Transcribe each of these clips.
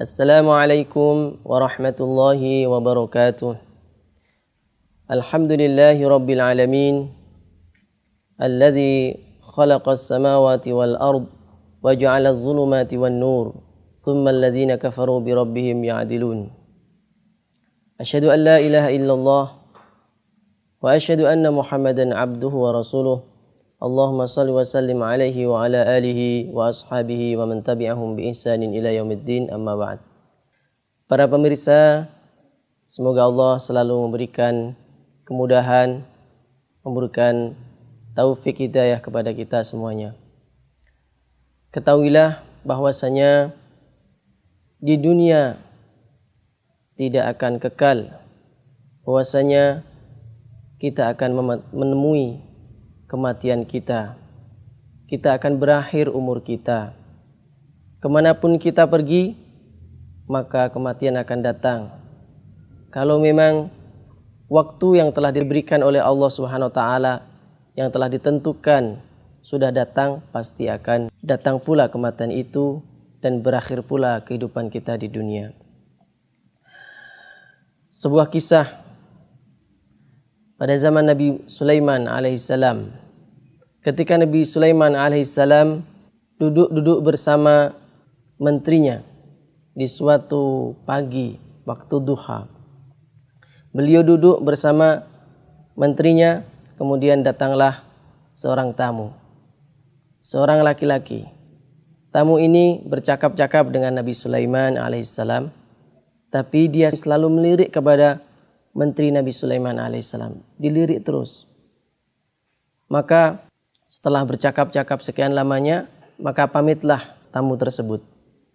Assalamualaikum warahmatullahi wabarakatuh. Alhamdulillahi rabbil alamin. Alladhi khalaqas samawati wal ard wa ja'ala adh-dhulumati wan nur. Thumma alladhina kafaru bi rabbihim ya'dilun. Asyhadu an la ilaha illallah wa asyhadu anna Muhammadan abduhu wa rasuluh. Allahumma salli wa sallim alaihi wa ala alihi wa ashabihi wa man tabi'ahum bi ihsanin ila yaumiddin, amma ba'd. Para pemirsa, semoga Allah selalu memberikan kemudahan, memberikan taufik hidayah kepada kita semuanya. Ketahuilah bahwasanya di dunia tidak akan kekal, bahwasanya kita akan menemui kematian kita. Kita akan berakhir umur kita. Kemanapun kita pergi, maka kematian akan datang. Kalau memang waktu yang telah diberikan oleh Allah Subhanahu wa taala, yang telah ditentukan sudah datang, pasti akan datang pula kematian itu dan berakhir pula kehidupan kita di dunia. Sebuah kisah pada zaman Nabi Sulaiman alaihissalam. Ketika Nabi Sulaiman alaihissalam duduk bersama menterinya di suatu pagi waktu duha. Beliau duduk bersama menterinya, kemudian datanglah seorang tamu. Seorang laki-laki. Tamu ini bercakap-cakap dengan Nabi Sulaiman alaihissalam, tapi dia selalu melirik kepada menteri Nabi Sulaiman alaihissalam. Dilirik terus. Maka setelah bercakap-cakap sekian lamanya, maka pamitlah tamu tersebut.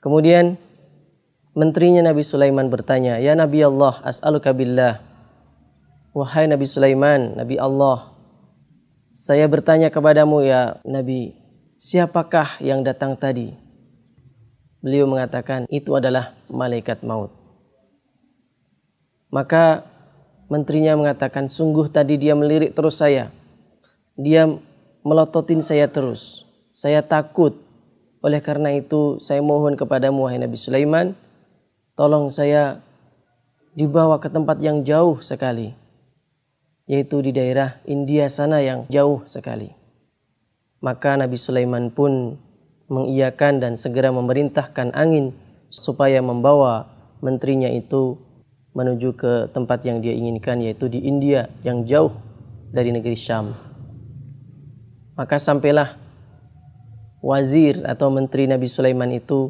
Kemudian menterinya Nabi Sulaiman bertanya, "Ya Nabi Allah, as'aluka billah." Wahai Nabi Sulaiman, Nabi Allah, saya bertanya kepadamu ya Nabi, siapakah yang datang tadi? Beliau mengatakan, itu adalah malaikat maut. Maka menterinya mengatakan, sungguh tadi dia melirik terus saya. Dia melototin saya terus. Saya takut. Oleh karena itu saya mohon kepadamu wahai Nabi Sulaiman, tolong saya dibawa ke tempat yang jauh sekali, yaitu di daerah India sana yang jauh sekali. Maka Nabi Sulaiman pun mengiyakan dan segera memerintahkan angin supaya membawa menterinya itu menuju ke tempat yang dia inginkan, yaitu di India yang jauh dari negeri Syam. Maka sampailah wazir atau menteri Nabi Sulaiman itu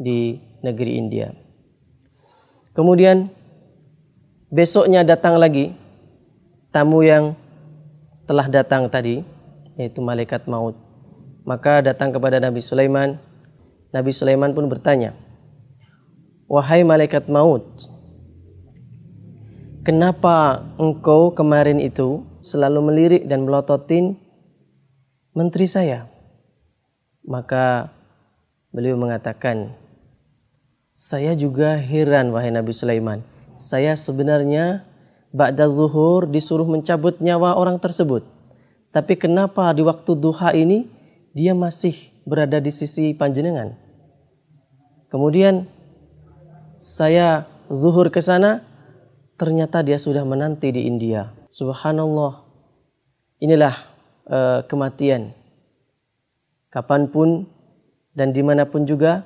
di negeri India. Kemudian besoknya datang lagi tamu yang telah datang tadi, yaitu malaikat maut. Maka datang kepada Nabi Sulaiman. Nabi Sulaiman pun bertanya, "Wahai malaikat maut, kenapa engkau kemarin itu selalu melirik dan melototin menteri saya?" Maka beliau mengatakan, "Saya juga heran wahai Nabi Sulaiman. Saya sebenarnya ba'da zuhur disuruh mencabut nyawa orang tersebut. Tapi kenapa di waktu duha ini dia masih berada di sisi panjenengan? Kemudian saya zuhur ke sana, ternyata dia sudah menanti di India." Subhanallah. Inilah kematian. Kapanpun dan dimanapun juga,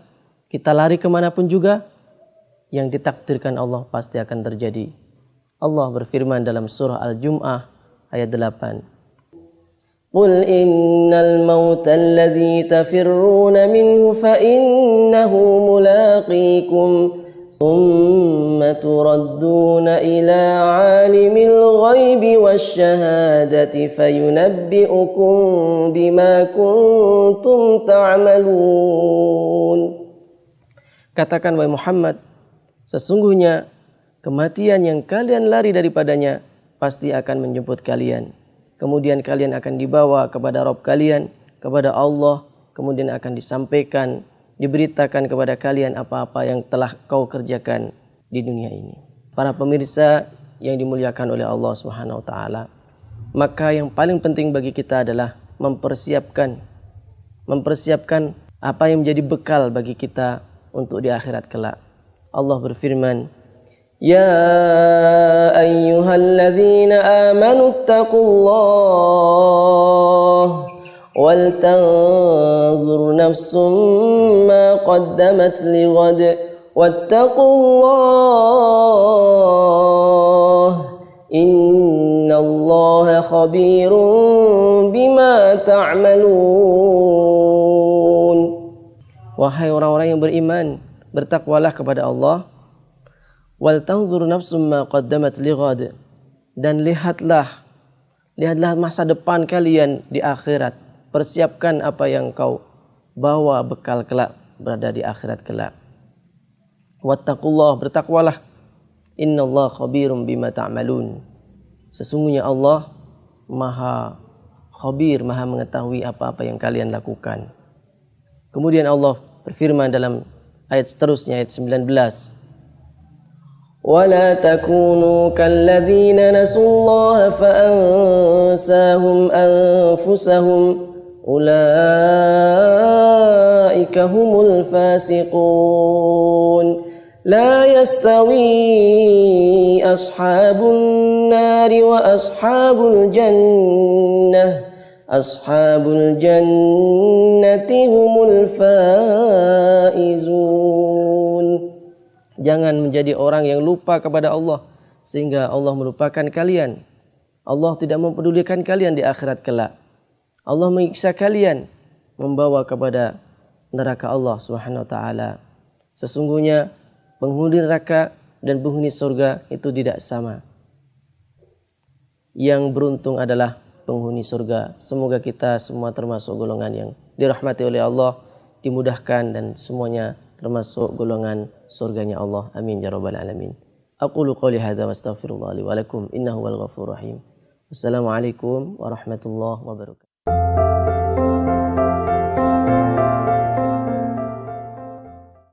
kita lari kemanapun juga, yang ditakdirkan Allah pasti akan terjadi. Allah berfirman dalam surah Al-Jum'ah ayat 8. "Qul innal mauta alladhi tafirruna minhu fa innahu mulaqikum thumma turadduna ila 'alimil ghaibi wasyahadati fayunabbi'ukum bima kuntum ta'malun." Katakan wahai Muhammad, sesungguhnya kematian yang kalian lari daripadanya pasti akan menjemput kalian. Kemudian kalian akan dibawa kepada Rabb kalian, kepada Allah. Kemudian akan disampaikan, diberitakan kepada kalian apa-apa yang telah kau kerjakan di dunia ini. Para pemirsa yang dimuliakan oleh Allah Subhanahu wa taala, maka yang paling penting bagi kita adalah mempersiapkan apa yang menjadi bekal bagi kita untuk di akhirat kelak. Allah berfirman, Ya ayyuhalladzina amanu attaqullah wal tanzur nafsum ma qaddamat lighad wattaqullah innallaha khabirun bima ta'malun. Wahai orang-orang yang beriman, bertakwalah kepada Allah. Wal tanzur nafsum ma qaddamat lighad, dan lihatlah masa depan kalian di akhirat. Persiapkan apa yang kau bawa bekal kelak berada di akhirat kelak. Wattaqullah, bertakwalah. Innallaha khabirum bima ta'malun. Sesungguhnya Allah Maha khabir, Maha mengetahui apa-apa yang kalian lakukan. Kemudian Allah berfirman dalam ayat seterusnya, ayat 19. وَلَا تَكُونُوا كَالَّذِينَ نَسُوا اللَّهَ فَأَنْسَاهُمْ أَنفُسَهُمْ أُولَئِكَ هُمُ الْفَاسِقُونَ لَا يَسْتَوِي أَصْحَابُ النَّارِ وَأَصْحَابُ الْجَنَّةِ أَصْحَابُ الْجَنَّةِ هُمُ الْفَائِزُونَ. Jangan menjadi orang yang lupa kepada Allah sehingga Allah melupakan kalian. Allah tidak mempedulikan kalian di akhirat kelak. Allah menyiksa kalian, membawa kepada neraka Allah Subhanahu wa taala. Sesungguhnya penghuni neraka dan penghuni surga itu tidak sama. Yang beruntung adalah penghuni surga. Semoga kita semua termasuk golongan yang dirahmati oleh Allah, dimudahkan dan semuanya termasuk golongan surganya Allah. Amin ya rabbal alamin. Aqulu qouli hadza wa astaghfirullah li wa lakum innahu wal ghafurur rahim. Wassalamualaikum warahmatullahi wabarakatuh.